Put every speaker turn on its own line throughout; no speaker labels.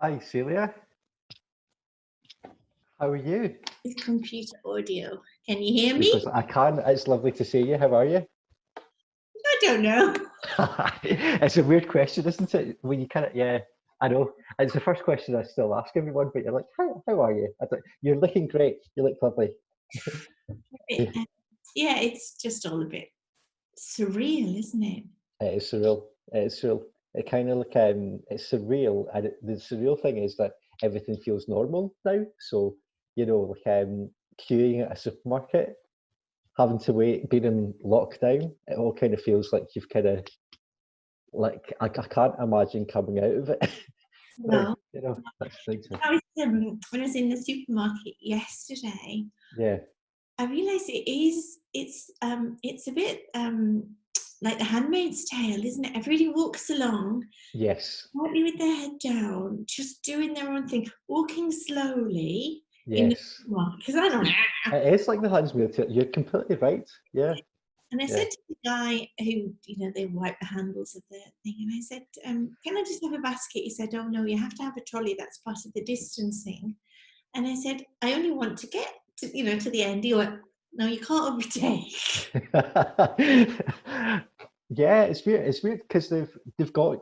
Hi, Celia. How are you?
With computer audio. Can you hear
Because
me?
I can. It's lovely to see you. How are you?
I don't know.
It's a weird question, isn't it? When you kind of, yeah, I know. It's the first question I still ask everyone, but you're like, how are you? You're looking great. You look lovely.
It, uh, yeah, it's just all a bit surreal, isn't it?
It is surreal. It is surreal. It kind of like it's surreal, and the surreal thing is that everything feels normal now. So like queuing at a supermarket, having to wait, being in lockdown, it all kind of feels like you've kind of like I can't imagine coming out of it. But
No.
that's things.
When I was in the supermarket yesterday,
Yeah.
I realised it's a bit like The Handmaid's Tale, isn't it? Everybody walks along,
Yes.
slightly with their head down, just doing their own thing, walking slowly in the
Yes.
supermarket. Because I don't know.
It is like the Handsmaid's Tale. You're completely right. Yeah.
And I
Yeah.
said to the guy who, they wipe the handles of the thing, and I said, can I just have a basket? He said, oh no, you have to have a trolley. That's part of the distancing. And I said, I only want to get to the end. He went, no, you can't overtake.
Yeah, it's weird. It's weird because they've got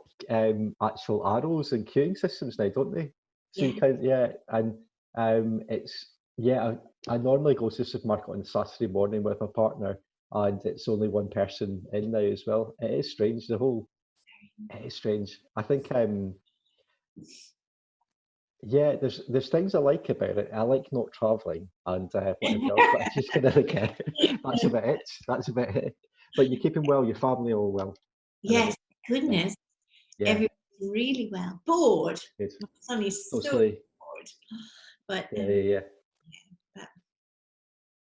actual arrows and queuing systems now, don't they? So you
Yeah.
can and it's yeah. I normally go to the supermarket on Saturday morning with my partner, and it's only one person in now as well. It is strange. It is strange. I think yeah, there's things I like about it. I like not traveling and whatever else, but I just kind of like that's about it. That's about it. But you're keeping well, your family all well, and
Yes,
everything. Yeah,
goodness.
yeah,
Everybody's really well. Bored.
good.
My son is so
Totally.
bored. But,
Yeah, yeah, yeah.
but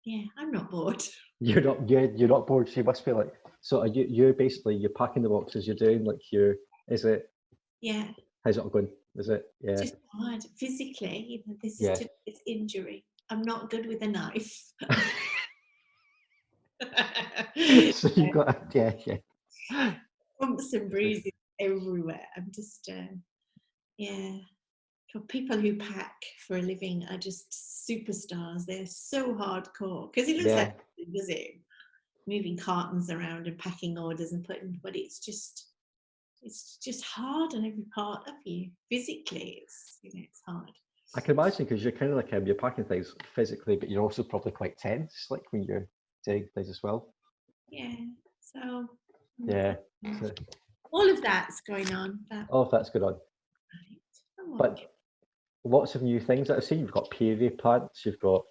yeah, I'm not bored.
You're not bored. So you must be like. So are you're basically you're packing the boxes. You're doing like your. Is it?
Yeah,
How's it all going? Is it? Yeah,
just hard physically. This is
yeah.
today's injury. I'm not good with a knife.
So you've got yeah, yeah.
Bumps and bruises everywhere. I'm just, yeah. For people who pack for a living are just superstars. They're so hardcore because it looks like
Yeah.
nothing, does it? Moving cartons around and packing orders and putting, but it's just hard on every part of you. Physically, it's hard.
I can imagine because you're kind of like you're packing things physically, but you're also probably quite tense, like when you're doing things as well.
Yeah. So
Yeah. So,
all of that's going on. But
oh, that's good on.
right, I'm okay.
But lots of new things that I see. You've got period plants. You've got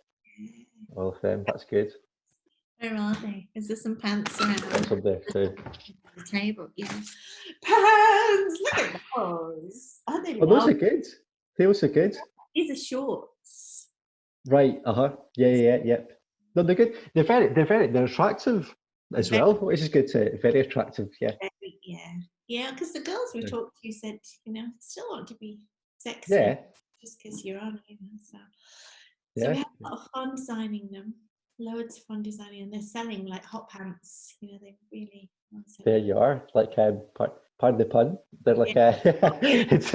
all of them. That's good.
Where are they? Is there some pants
Got
around
some there too.
the table? Yeah. Pants! Look at those. Aren't they
Oh, those
lovely?
are good. Those are good.
These are shorts.
Right. Uh-huh. Yeah. Yeah. Yeah. Yep. No, they're good. They're attractive
They're
as well, which is good to very attractive. Yeah.
yeah. Yeah, because the girls we
Yeah.
talked to said, still want to be sexy
Yeah.
just because you're on. So we
Yeah.
had a lot of fun designing them. Loads of fun designing, and they're selling like hot pants. They really are
There
selling.
you are, like pardon the pun. They're
Yeah.
like it's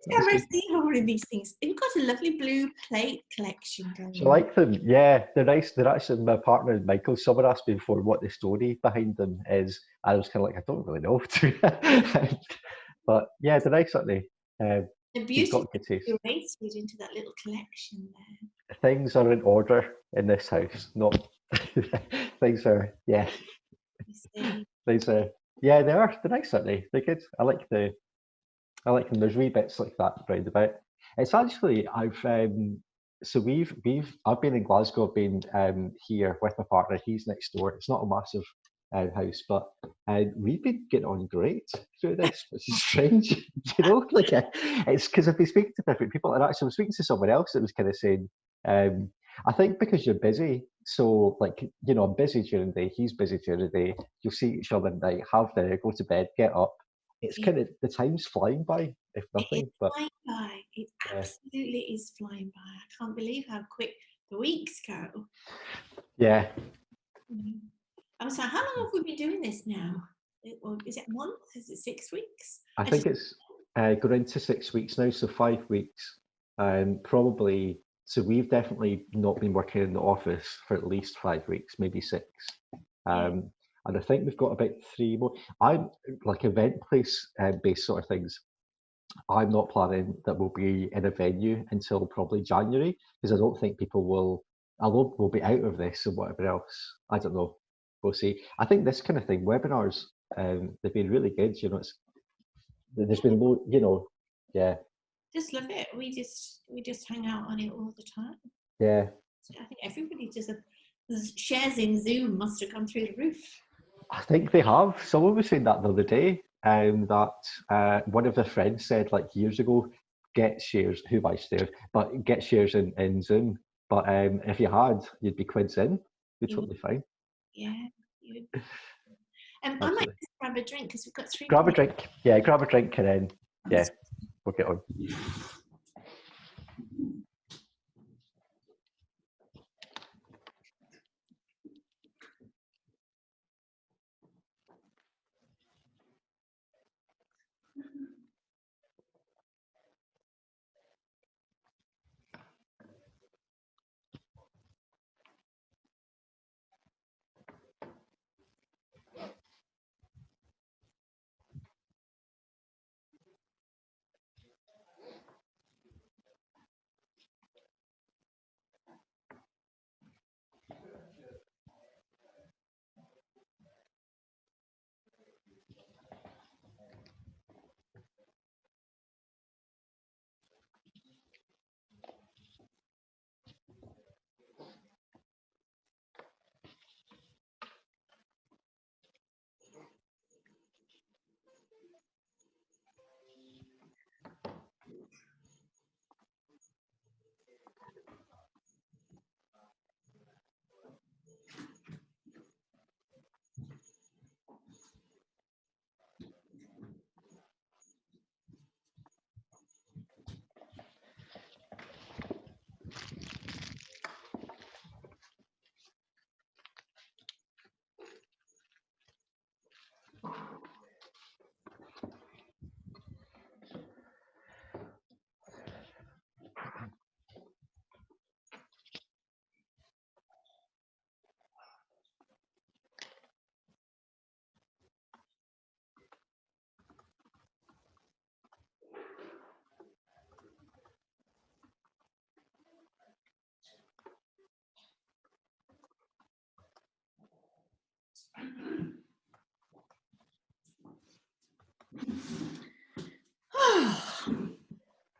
that's
Never
good.
seen all of these things. You've got a lovely blue plate collection
So I
going on.
like them. Yeah, they're nice. They're actually my partner Michael. Someone asked me before what the story behind them is. I was kind of like, I don't really know. But yeah, they're nice, aren't they?
They're
You've
beautifully
got good taste.
curated into that little collection there.
Things are in order in this house. Not things are. Yeah,
You see.
things are. Yeah, they are. They're nice, aren't they? They're good. I like them. There's wee bits like that round about. It's actually so we've I've been in Glasgow. I've been here with my partner. He's next door. It's not a massive house, but we've been getting on great through this, which is strange. Like it's because I've been speaking to different people, and actually I was speaking to someone else that was kind of saying, um, I think because you're busy, so like I'm busy during the day, he's busy during the day. You'll see each other at night, have dinner, go to bed, get up, it's
Yeah.
kind of the time's flying by, if
It is
nothing. But
flying by. It
yeah,
absolutely is flying by. I can't believe how quick the weeks go.
yeah.
Mm. I was like, how long have we been doing this now? Is it a month? Is it 6 weeks?
I
I
think
just
it's. going into 6 weeks now, so 5 weeks, probably. So we've definitely not been working in the office for at least 5 weeks, maybe 6.
Yeah.
And I think we've got about 3 more. I'm like event place based sort of things. I'm not planning that we'll be in a venue until probably January, because I don't think people will. Although we'll be out of this and whatever else. I don't know. We'll see. I think this kind of thing, webinars, they've been really good. You know, there's been more. You know, yeah,
Just love it. We just hang out on it all the time.
yeah.
So I think everybody just shares in Zoom must have gone through the roof.
I think they have. Someone was saying that the other day. That one of their friends said like years ago, get shares. Who buys shares? But get shares in Zoom. But if you had, you'd be quids in. You're totally fine.
Yeah. I might
Absolutely.
just grab a drink because we've got 3
Grab a
minutes.
drink. Yeah, grab a drink and then yeah, we'll get on.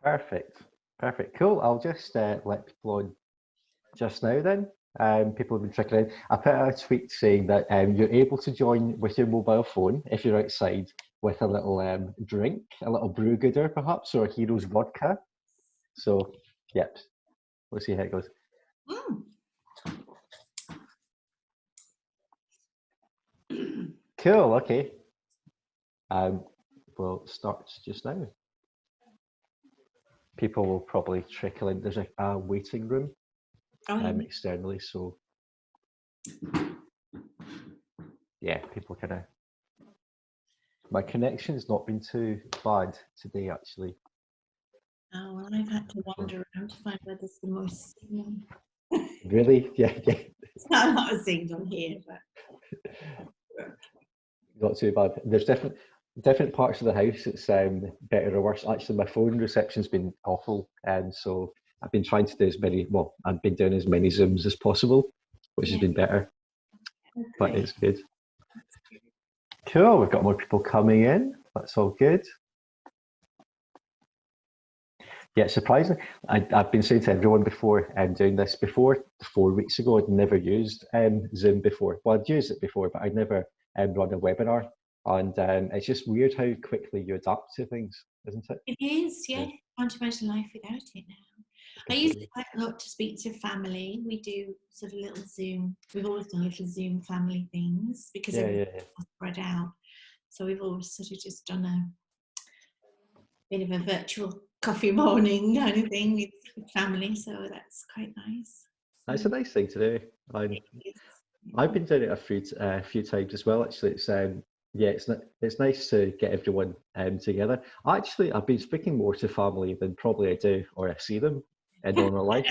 Perfect. Perfect. Cool. I'll just let people on just now then. People have been trickling in. I put out a tweet saying that you're able to join with your mobile phone if you're outside with a little drink, a little brew gooder perhaps, or a Hero's vodka. So, yep. We'll see how it goes. Cool. Okay. We'll start just now. People will probably trickle in. There's a waiting room externally, so yeah, people kind of. My connection's not been too bad today, actually.
Oh, well, I've had to wander around to find where there's the most signal.
Really? Yeah, yeah.
It's not a lot of signal here, but
Not too bad. There's different parts of the house it's better or worse. Actually, my phone reception's been awful, and so I've been trying to do I've been doing as many Zooms as possible, which has been better. But it's good. Cool. We've got more people coming in. That's all good. Yeah, surprisingly, I've been saying to everyone before doing this before 4 weeks ago, I'd never used Zoom before. Well, I'd used it before, but I'd never run a webinar. And it's just weird how quickly you adapt to things, isn't it?
It is, yeah. Can't imagine life without it now. I use it quite a lot to speak to family. We do sort of little Zoom. We've always done little Zoom family things because it's spread out. So we've always sort of just done a bit of a virtual coffee morning kind of thing with family. So that's quite nice.
That's a nice thing to do. I've been doing it a few times as well. Actually, it's Yeah, it's nice to get everyone together. Actually, I've been speaking more to family than probably I do or I see them in normal life.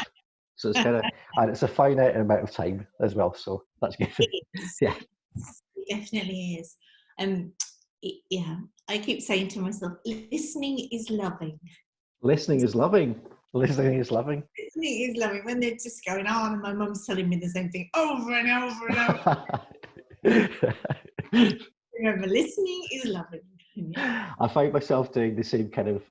So it's kind of, and it's a finite amount of time as well. So that's good.
It is.
Yeah,
It definitely is. Um, yeah, I keep saying to myself, listening is loving.
listening is loving. Listening is loving.
Listening is loving. When they're just going on, and my mum's telling me the same thing over and over and over. Remember, listening is loving. Yeah.
I find myself doing the same kind of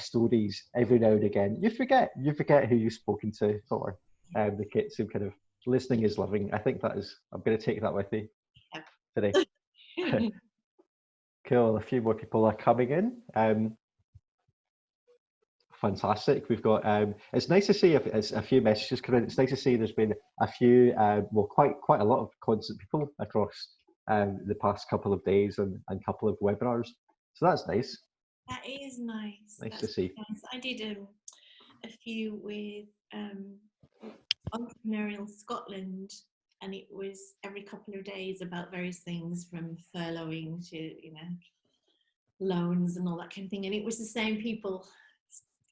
stories every now and again. You forget who you've spoken to for. The kids who kind of listening is loving. I think that is. I'm going to take that with me today. Cool. A few more people are coming in. Fantastic. We've got. It's nice to see it's a few messages coming in. It's nice to see there's been a few. Well, quite a lot of constant people across the past couple of days and couple of webinars. So that's nice.
That is nice.
Nice
That's
to see.
nice. I did a few with Entrepreneurial Scotland, and it was every couple of days about various things from furloughing to loans and all that kind of thing. And it was the same people,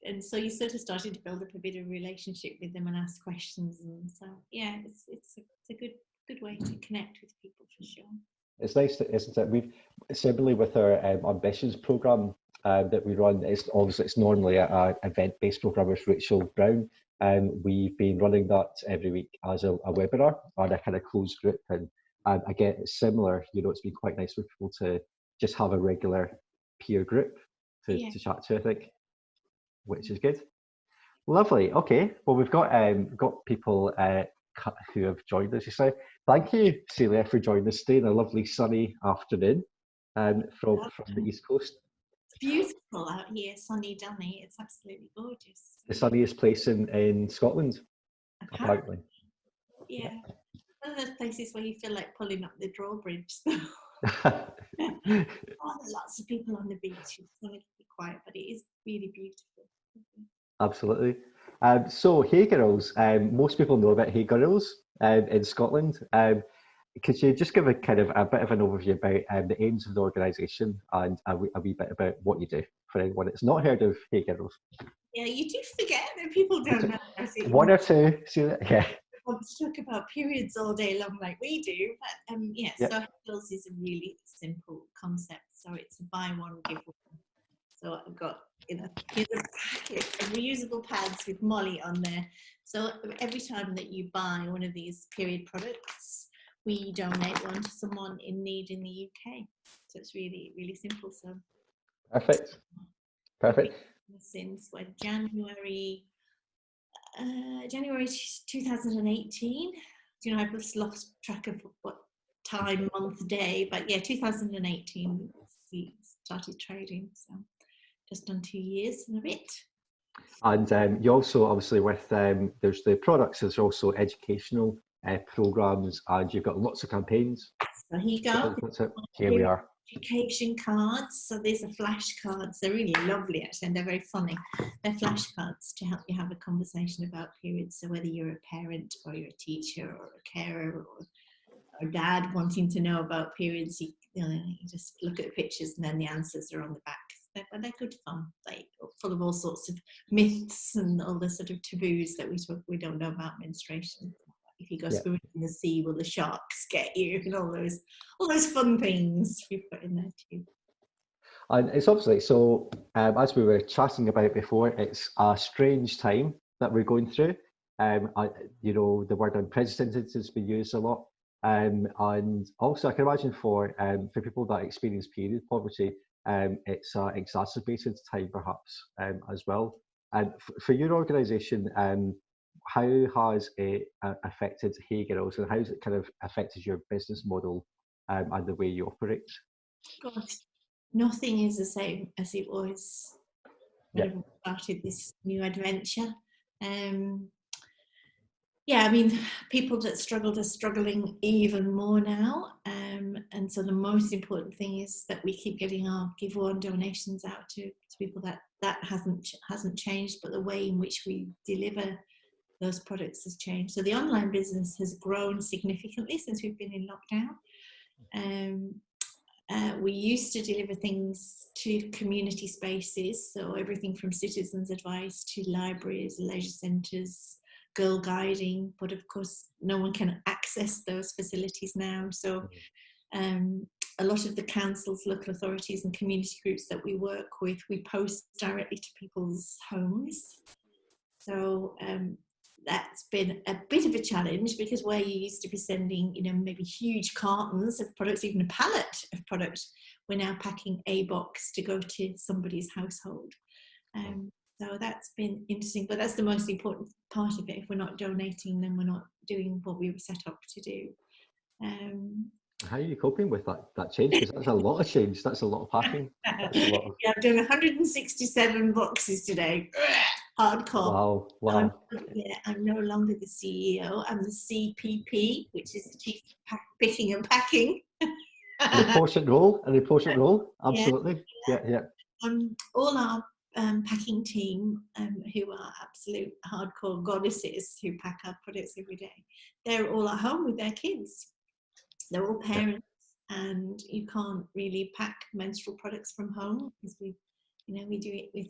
and so you sort of started to build up a bit of a relationship with them and ask questions. And so yeah, it's a good way to connect with people for sure.
It's nice, isn't it? We've similarly with our ambitions program that we run. It's normally a event-based program with Rachel Brown, and we've been running that every week as a webinar on a kind of closed group. And again, it's similar. It's been quite nice for people to just have a regular peer group to chat to. I think, which is good. Lovely. Okay. Well, we've got people who have joined us. So thank you, Celia, for joining us today in a lovely sunny afternoon from the East Coast.
It's beautiful out here, sunny Dunny. It's absolutely gorgeous.
The sunniest place in Scotland, apparently.
Yeah. One of those places where you feel like pulling up the drawbridge. There's lots of people on the beach. It's going to be quiet, but it is really beautiful.
Absolutely. So, Hey Girls, most people know about Hey Girls in Scotland. Could you just give a kind of a bit of an overview about the aims of the organisation and a wee bit about what you do for anyone that's not heard of Hey Girls?
Yeah, you do forget that people don't know about it.
One or two, yeah.
Want to talk about periods all day long like we do, but so Hey Girls is a really simple concept. So it's a buy one, give one. So I've got here's a packet of reusable pads with Molly on there. So every time that you buy one of these period products, we donate one to someone in need in the UK. So it's really, really simple. So
Perfect.
Since January 2018. I've just lost track of what time, month, day, but 2018 we started trading. So just on 2 years and a bit.
And you also, obviously, with there's the products, there's also educational programs, and you've got lots of campaigns.
So here you go.
Here we are.
Education cards. So these are flashcards. They're really lovely, actually, and they're very funny. They're flashcards to help you have a conversation about periods. So whether you're a parent or you're a teacher or a carer or a dad wanting to know about periods, you just look at the pictures and then the answers are on the back. They're good fun, like full of all sorts of myths and all the sort of taboos that we don't know about menstruation. If you go swimming in the sea, will the sharks get you? And all those fun things we've put in there too.
And it's obviously so. As we were chatting about before, it's a strange time that we're going through. The word unprecedented has been used a lot, and also I can imagine for people that experience period poverty. It's an exacerbated time perhaps as well. And for your organisation, how has it affected Hey Girls, and how has it kind of affected your business model and the way you operate?
Gosh, nothing is the same as it was when we started this new adventure. People that struggled are struggling even more now. And so the most important thing is that we keep getting our Give One donations out to people. That hasn't changed, but the way in which we deliver those products has changed. So the online business has grown significantly since we've been in lockdown. We used to deliver things to community spaces, so everything from citizens' advice to libraries, leisure centres, girl guiding, but of course no one can access those facilities now. So a lot of the councils, local authorities and community groups that we work with, we post directly to people's homes. So that's been a bit of a challenge, because where you used to be sending, maybe huge cartons of products, even a pallet of product, we're now packing a box to go to somebody's household. So that's been interesting, but that's the most important part of it. If we're not donating, then we're not doing what we were set up to do.
How are you coping with that change? Because that's a lot of change. That's a lot of packing. That's a lot of...
Yeah, I've done 167 boxes today. Hardcore.
Wow.
I'm no longer the CEO. I'm the CPP, which is the Chief Picking and Packing.
An important role. Absolutely. Yeah.
All our packing team, who are absolute hardcore goddesses who pack our products every day, they're all at home with their kids. They're all parents, and you can't really pack menstrual products from home, because we do it with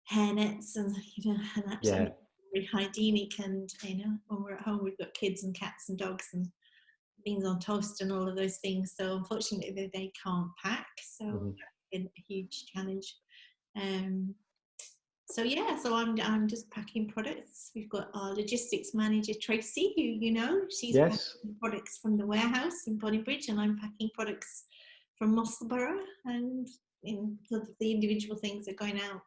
hairnets and and absolutely very hygienic. And when we're at home, we've got kids and cats and dogs and beans on toast and all of those things. So unfortunately, they can't pack. So that's been a huge challenge. So I'm just packing products. We've got our logistics manager Tracy, who she's packing products from the warehouse in Bonnybridge, and I'm packing products from Musselburgh, and sort of the individual things are going out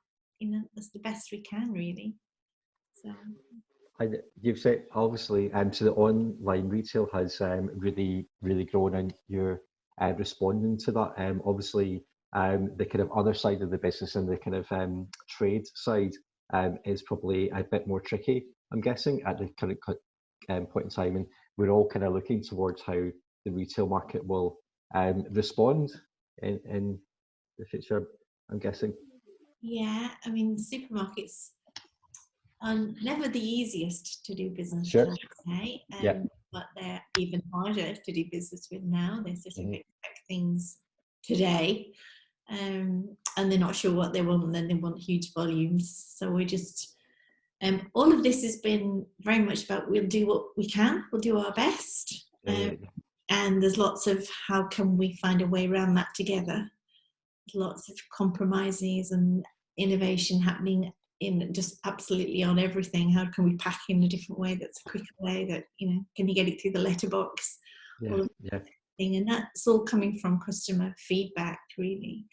as the best we can, really. So
you've said, obviously, so the online retail has really grown, and you're responding to that. Obviously, the kind of other side of the business and the kind of trade side is probably a bit more tricky, I'm guessing, at the current point in time. And we're all kind of looking towards how the retail market will respond in the future, I'm guessing.
Yeah, I mean, supermarkets are never the easiest to do business with, I say, but they're even harder to do business with now. They sort of expect things today, and they're not sure what they want, and then they want huge volumes. So we're just, all of this has been very much about, we'll do what we can, we'll do our best, and there's lots of how can we find a way around that together. Lots of compromises and innovation happening in just absolutely on everything. How can we pack in a different way that's a quicker way, that can you get it through the letterbox? And that's all coming from customer feedback, really.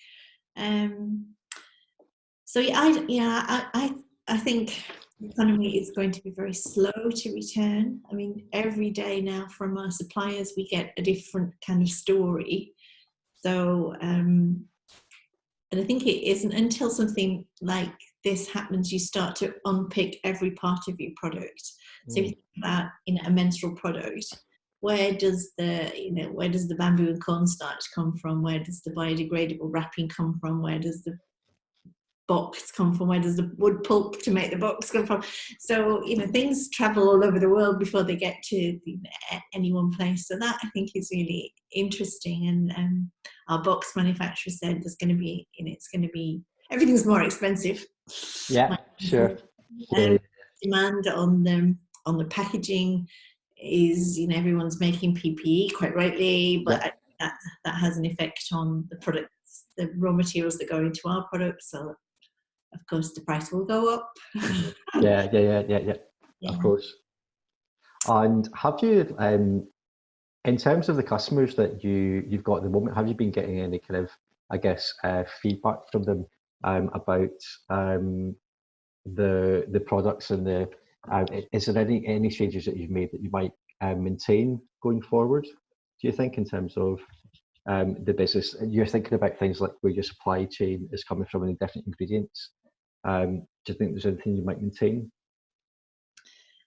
So I think the economy is going to be very slow to return. I mean, every day now from our suppliers we get a different kind of story. So and I think it isn't until something like this happens, you start to unpick every part of your product. So if you think about a menstrual product, where does the bamboo and cornstarch come from? Where does the biodegradable wrapping come from? Where does the box come from? Where does the wood pulp to make the box come from? So things travel all over the world before they get to any one place. So that, I think, is really interesting. And our box manufacturer said there's going to be everything's more expensive.
Yeah, sure.
Demand on the packaging is, everyone's making PPE quite rightly, but that has an effect on the products, the raw materials that go into our products. So of course the price will go up.
Yeah, of course. And have you, in terms of the customers that you've got at the moment, have you been getting any kind of, I guess, feedback from them about the products and the is there any changes that you've made that you might maintain going forward, do you think, in terms of the business? You're thinking about things like where your supply chain is coming from and the different ingredients. Do you think there's anything you might maintain?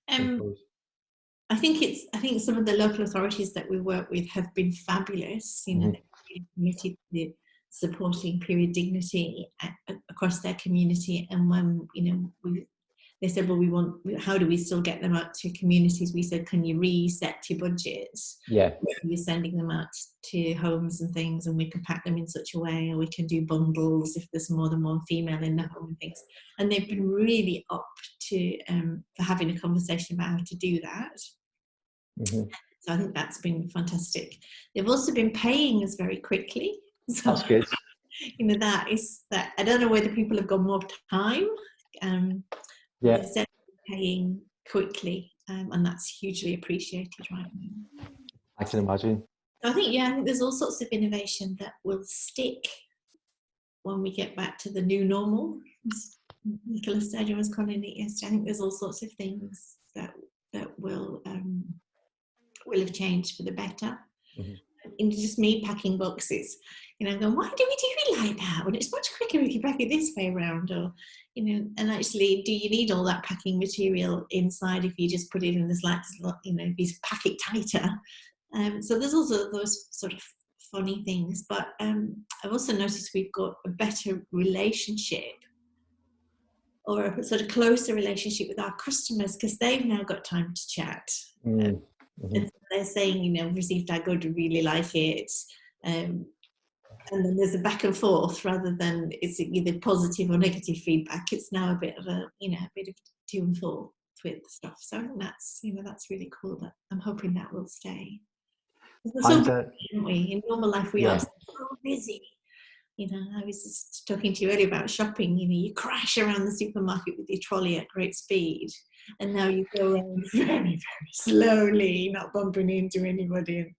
I think some of the local authorities that we work with have been fabulous. They're really committed to supporting period dignity across their community. And when they said, well, how do we still get them out to communities? We said, can you reset your budgets?
Yeah.
We're sending them out to homes and things, and we can pack them in such a way, or we can do bundles if there's more than one female in the home and things. And they've been really up to for having a conversation about how to do that.
Mm-hmm.
So I think that's been fantastic. They've also been paying us very quickly. So,
That's good.
that I don't know whether people have got more time.
Yeah.
Instead of paying quickly, and that's hugely appreciated right now.
I can imagine.
So I think there's all sorts of innovation that will stick when we get back to the new normal. As Nicola Sturgeon was calling it yesterday. I think there's all sorts of things that will have changed for the better.
Mm-hmm.
And just me packing boxes, going, why do we do it like that when it's much quicker if you pack it this way around? Or, and actually, do you need all that packing material inside if you just put it in this, if you pack it tighter? So there's also those sort of funny things. But I've also noticed we've got a better relationship, or a sort of closer relationship with our customers, because they've now got time to chat.
Mm-hmm.
And they're saying, received our good, really like it. And then there's a back and forth rather than it's either positive or negative feedback. It's now a bit of a bit of to and forth with stuff. So I think that's really cool. But I'm hoping that will stay. We're so busy, aren't we? In normal life, we are so busy. I was just talking to you earlier about shopping. You crash around the supermarket with your trolley at great speed, and now you go around very, very slowly, not bumping into anybody.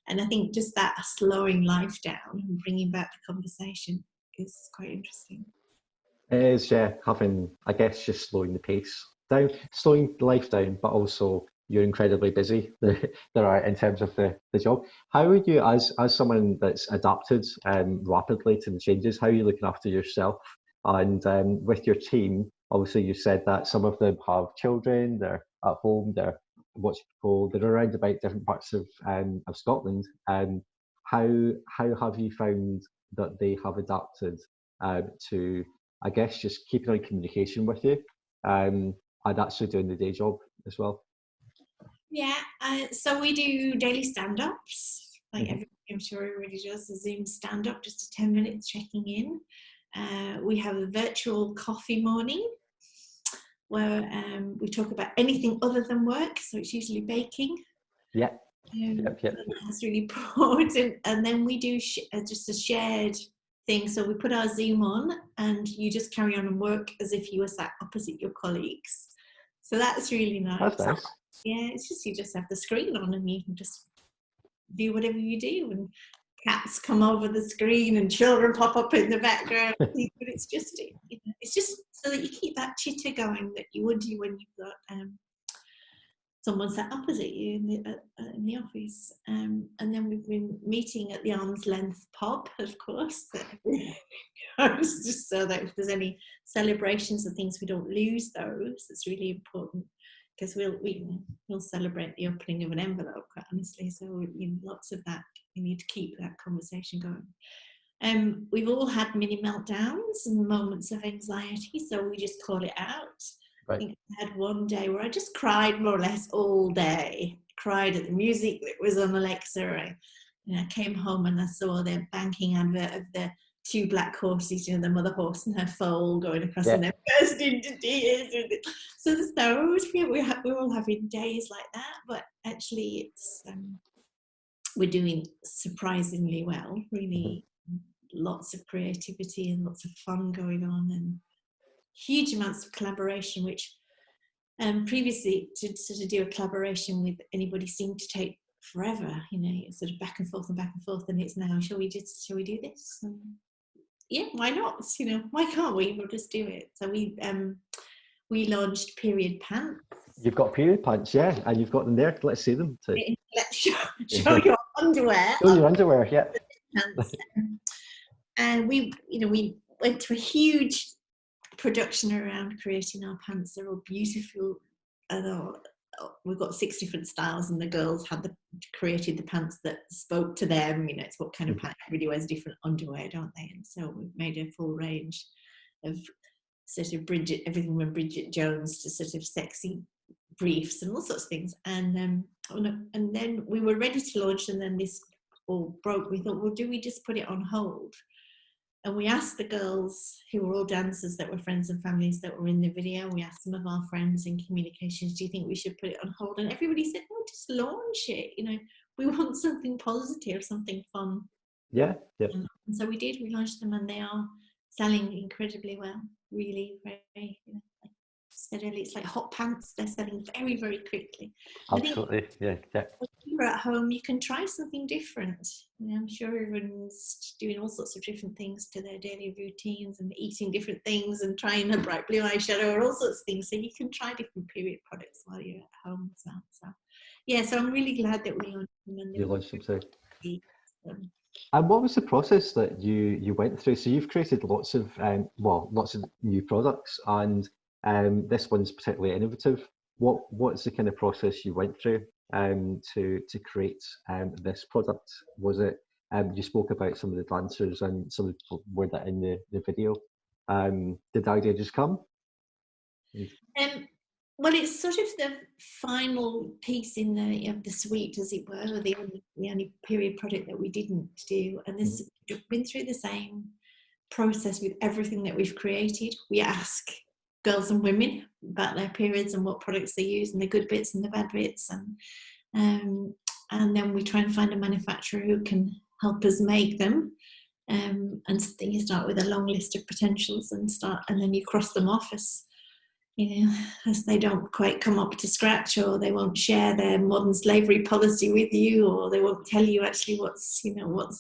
And I think just that slowing life down and bringing back the conversation is quite interesting.
It is, yeah. Having, I guess, just slowing the pace down, slowing life down, but also you're incredibly busy there are in terms of the job. How would you, as someone that's adapted rapidly to the changes, how are you looking after yourself and with your team? Obviously, you said that some of them have children, they're at home, they're they're around about different parts of Scotland. How have you found that they have adapted to, I guess, just keeping on communication with you and actually doing the day job as well?
Yeah, so we do daily stand-ups, I'm sure everybody does, a Zoom stand-up, just a 10 minutes checking in. We have a virtual coffee morning where we talk about anything other than work, so it's usually baking.
Yeah.
That's really important. And then we do just a shared thing. So we put our Zoom on and you just carry on and work as if you were sat opposite your colleagues. So that's really nice.
That's nice.
Yeah, it's just you just have the screen on and you can just do whatever you do. And cats come over the screen and children pop up in the background. But it's just so that you keep that chitter going that you would do when you've got someone sat opposite you in the office. And then we've been meeting at the Arm's Length pub, of course, just so that if there's any celebrations and things, we don't lose those. It's really important because we'll celebrate the opening of an envelope, quite honestly. So lots of that, you need to keep that conversation going. We've all had mini meltdowns and moments of anxiety, so we just call it out. Right. I think I had one day where I just cried more or less all day. Cried at the music that was on Alexa. I came home and I saw the banking advert of the two black horses, the mother horse and her foal going across, and they burst into tears. So there's those. We're all having days like that, but actually it's we're doing surprisingly well. Really, lots of creativity and lots of fun going on, and huge amounts of collaboration, which previously to sort of do a collaboration with anybody seemed to take forever, sort of back and forth, and it's now, shall we do this? Yeah, why not? Why can't we? We'll just do it. So we launched period pants.
You've got period pants, yeah, and you've got them there. Let's see them.
Let's show your underwear.
Show your underwear, yeah.
Pants. And we went to a huge production around creating our pants. They're all beautiful. We've got 6 different styles, and the girls had created the pants that spoke to them. It's what kind of pants. Everybody wears different underwear, don't they? And so we've made a full range of sort of Bridget, everything from Bridget Jones to sort of sexy briefs and all sorts of things. And then we were ready to launch, and then this all broke. We thought, well, do we just put it on hold? And we asked the girls, who were all dancers that were friends and families that were in the video, we asked some of our friends in communications, do you think we should put it on hold? And everybody said, no, just launch it. You know, we want something positive, something fun.
Yeah.
And so we did. We launched them, and they are selling incredibly well. Really, very, you know, like steadily. It's like hot pants. They're selling very, very quickly.
Absolutely. Yeah.
When you're at home, you can try something different. You know, I'm sure everyone's doing all sorts of different things to their daily routines and eating different things and trying a bright blue eyeshadow or all sorts of things. So you can try different period products while you're at home as well. So yeah, so I'm really glad that we launched them. And
You launched them too. And what was the process that you went through? So you've created lots of new products, and this one's particularly innovative. What's the kind of process you went through to create this product? Was it you spoke about some of the dancers and some of the people were that in the video? Did the idea just come?
Well, it's sort of the final piece in the suite, as it were, or the only period product that we didn't do. And this has been through the same process with everything that we've created. We ask girls and women about their periods and what products they use and the good bits and the bad bits. And then we try and find a manufacturer who can help us make them. And then you start with a long list of potentials and then you cross them off as they don't quite come up to scratch, or they won't share their modern slavery policy with you, or they won't tell you actually what's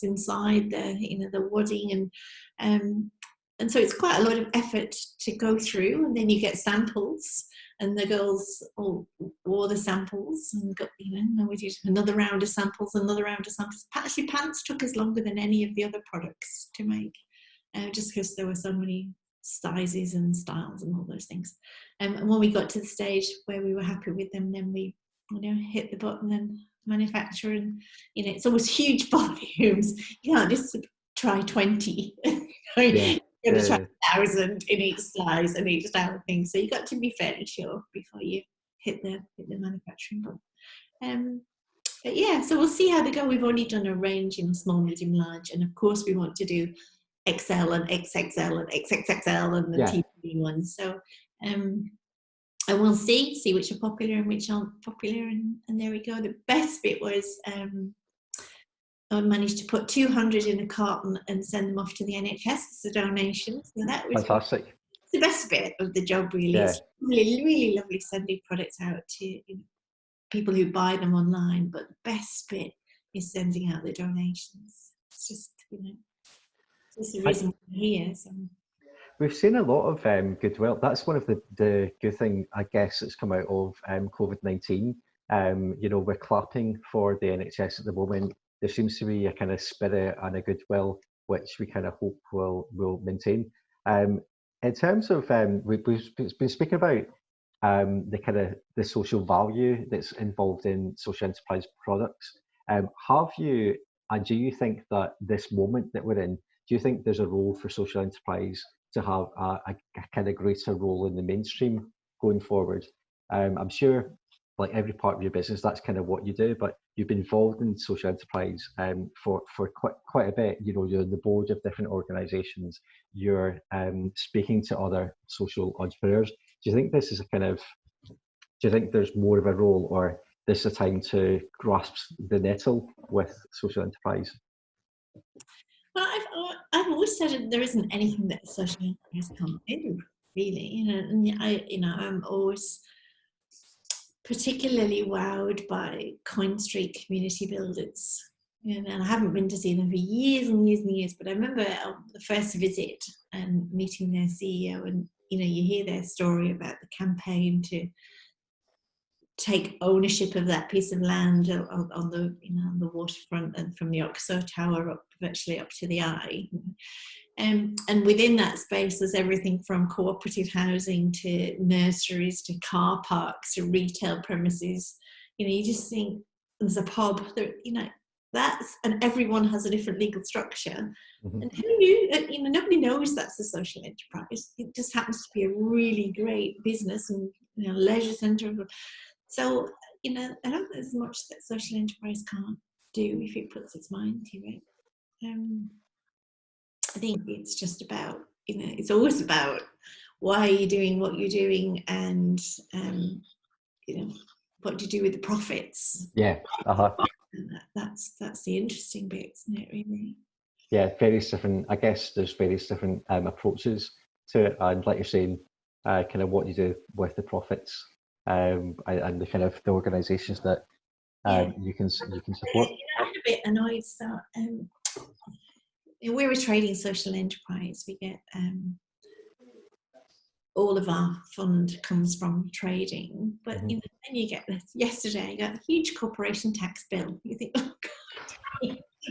inside the wadding, and so it's quite a lot of effort to go through. And then you get samples, and the girls all wore the samples and got then we did another round of samples. Actually, pants took us longer than any of the other products to make, just because there were so many sizes and styles and all those things. And when we got to the stage where we were happy with them, then we hit the button and manufacture. And it's always huge volumes. You can't just try 20. You got to try 1,000 in each size and each style of thing. So you got to be fairly sure before you hit the manufacturing button. But yeah, so we'll see how they go. We've only done a range in small, medium, large, and of course we want to do XL and XXL and XXXL and the TV ones. So and we'll see which are popular and which aren't popular, and there we go. The best bit was I managed to put 200 in a carton and send them off to the NHS as a donation. So that was
fantastic.
The best bit of the job, really. It's really, really lovely sending products out to people who buy them online, but the best bit is sending out the donations. It's just it's the reason we're here. So.
We've seen a lot of goodwill. That's one of the good thing, I guess, that's come out of COVID-19. We're clapping for the NHS at the moment. There seems to be a kind of spirit and a goodwill, which we kind of hope will maintain. In terms of, we've been speaking about the kind of the social value that's involved in social enterprise products. Do you think that this moment that we're in, do you think there's a role for social enterprise to have a kind of greater role in the mainstream going forward? I'm sure, like every part of your business, that's kind of what you do, but you've been involved in social enterprise for quite a bit. You're on the board of different organisations. You're speaking to other social entrepreneurs. Do you think this is do you think there's more of a role, or this is a time to grasp the nettle with social enterprise?
Well, I've always said that there isn't anything that social enterprise can't do, really. And I'm always particularly wowed by Coin Street community builders. And I haven't been to see them for years and years and years, but I remember the first visit and meeting their CEO, and you hear their story about the campaign to take ownership of that piece of land on the waterfront, and from the Oxo Tower virtually up to the Eye. And within that space, there's everything from cooperative housing to nurseries to car parks to retail premises. You just think there's a pub. and everyone has a different legal structure.
Mhm.
And who knew? You know, nobody knows that's a social enterprise. It just happens to be a really great business and, you know, leisure centre. So, you know, I don't think there's much that social enterprise can't do if it puts its mind to it. I think it's just about, you know, it's always about why are you doing what you're doing, and you know, what do you do with the profits?
Yeah. Uh-huh.
And that's the interesting bit, isn't it, really?
Yeah, various different, I guess there's various different approaches to it. And like you're saying, kind of what you do with the profits, and the kind of the organisations that
Yeah.
you can
You
support.
know, I'm a bit annoyed that we're a trading social enterprise. We get all of our fund comes from trading, but
Mhm.
you know, then you get this. Yesterday, I got a huge corporation tax bill. You think, oh God,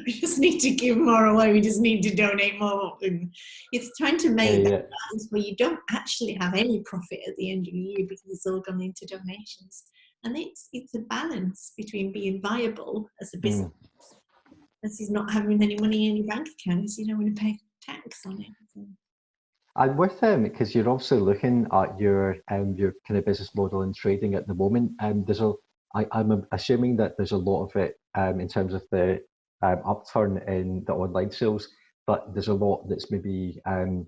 we just need to give more away. We just need to donate more. And it's trying to make that balance where you don't actually have any profit at the end of the year because it's all gone into donations. And it's a balance between being viable as a business, as is not having any money in your bank account, as you don't want to pay tax on it. So.
And with them, because you're also looking at your kind of business model and trading at the moment, I'm assuming that there's a lot of it in terms of the upturn in the online sales, but there's a lot that's maybe a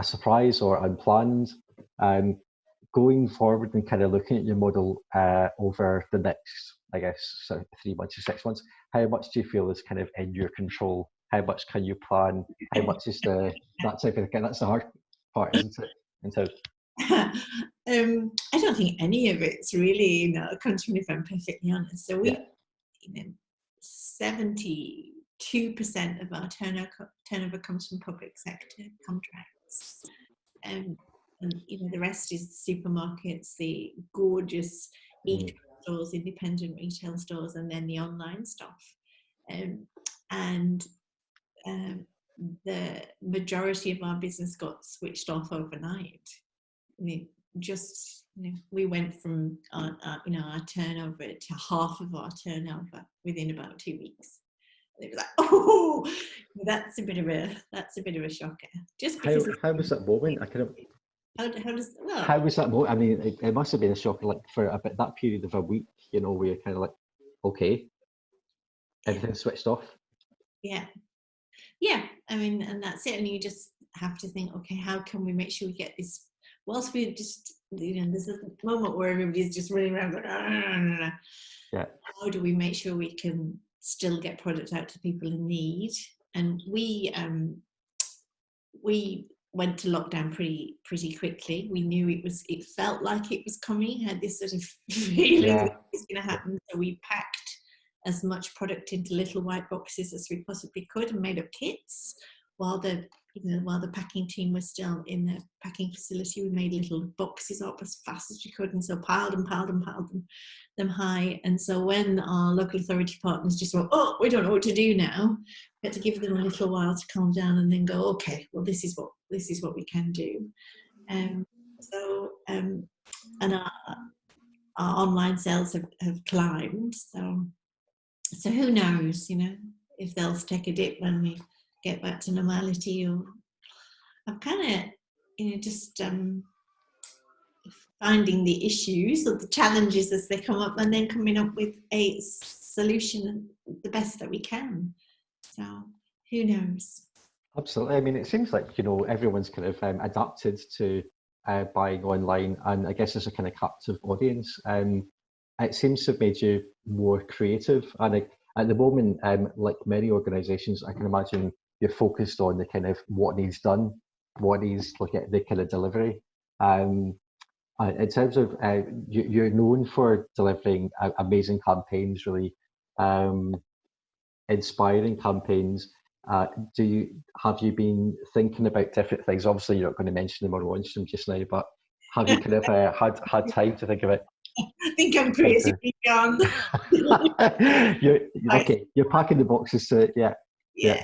surprise or unplanned. Um, Going forward and kind of looking at your model over the next, I guess, sort of 3 months or 6 months, how much do you feel is kind of in your control? How much can you plan? How much is that type of thing? That's the hard part, isn't it? And so,
I don't think any of it's really, you know, country, if I'm perfectly honest. So
yeah.
you know, 72% of our turnover comes from public sector contracts. And you know, the rest is the supermarkets, the gorgeous e-commerce stores, independent retail stores, and then the online stuff. And the majority of our business got switched off overnight. I mean, just, you know, we went from our turnover to half of our turnover within about 2 weeks. And it was like, oh, that's a bit of a shocker. Just because
How was that moment? I kind of.
how does
How was that moment? I mean, it must have been a shock, like for a bit that period of a week, you know, where you're kind of like, okay, everything switched off.
Yeah. I mean, and that's it. And you just have to think, okay, how can we make sure we get this? Whilst we just, you know, there's a moment where everybody's just running around going,
yeah.
How do we make sure we can still get product out to people in need? And we went to lockdown pretty quickly. We knew it felt like it was coming, had this sort of feeling that it was going to happen. So we packed as much product into little white boxes as we possibly could and made up kits while the packing team was still in the packing facility. We made little boxes up as fast as we could, and so piled them high. And so when our local authority partners just went, oh, we don't know what to do now, we had to give them a little while to calm down and then go, okay, well, this is what we can do. And our online sales have climbed. So who knows, you know, if they'll take a dip when we get back to normality. Or I'm kind of, you know, just finding the issues or the challenges as they come up and then coming up with a solution the best that we can. So who knows?
Absolutely. I mean, it seems like, you know, everyone's kind of adapted to buying online, and I guess there's a kind of captive audience. It seems to have made you more creative, and at the moment, like many organisations, I can imagine you're focused on the kind of what needs done, what needs look at the kind of delivery. In terms of you're known for delivering amazing campaigns, really inspiring campaigns. Have you been thinking about different things? Obviously, you're not going to mention them or launch them just now, but have you kind of had time to think about?
I think I'm creatively gone.
You're packing the boxes to
Yeah,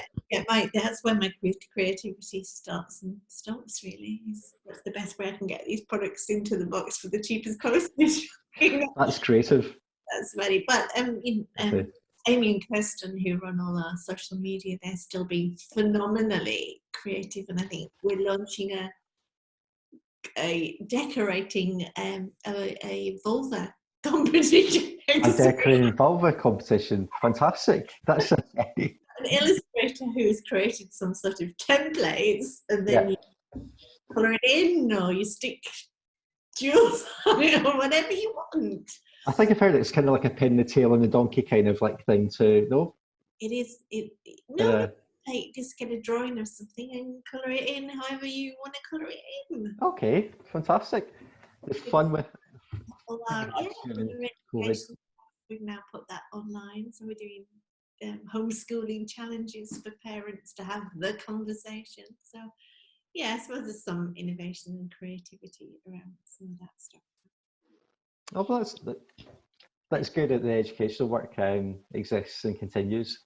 that's where my creativity starts and stops, really. That's the best way I can get these products into the box for the cheapest postage.
That's creative.
That's funny. But Amy and Kirsten, who run all our social media, they're still being phenomenally creative, and I think we're launching a decorating a vulva competition.
A decorating vulva competition. Fantastic. That's
An illustrator who's created some sort of templates, and then you colour it in, or you stick jewels on it, or whatever you want.
I think I've heard it's kind of like a pin the tail on the donkey kind of like thing too. No,
it is. Just get a drawing of something and colour it in however you want to colour it in.
Okay, fantastic. It's fun with.
We've now put that online, so we're doing homeschooling challenges for parents to have the conversation. So yeah, I suppose there's some innovation and creativity around some of that stuff.
Oh, well, that's good that the educational work exists and continues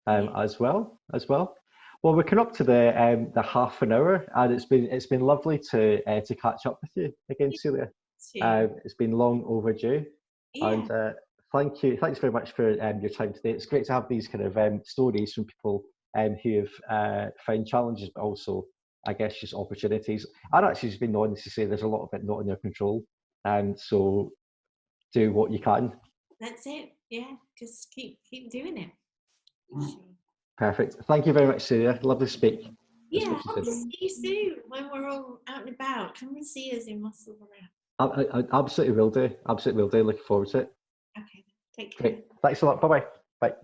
as well. Well, we're coming up to the half an hour, and it's been lovely to catch up with you again, Celia. It's been long overdue, and thanks very much for your time today. It's great to have these kind of stories from people who have found challenges, but also, I guess, just opportunities. I'd actually just been honest to say there's a lot of it not in your control, and so do what you can.
That's it. Yeah, just keep doing it.
Perfect. Thank you very much, Celia. Lovely to speak.
Yeah, hope to see you soon when we're all out and about. Come and see us in Musselburgh.
I absolutely will do. Absolutely will do. Looking forward to it.
Okay, take care.
Great. Thanks a lot. Bye-bye. Bye.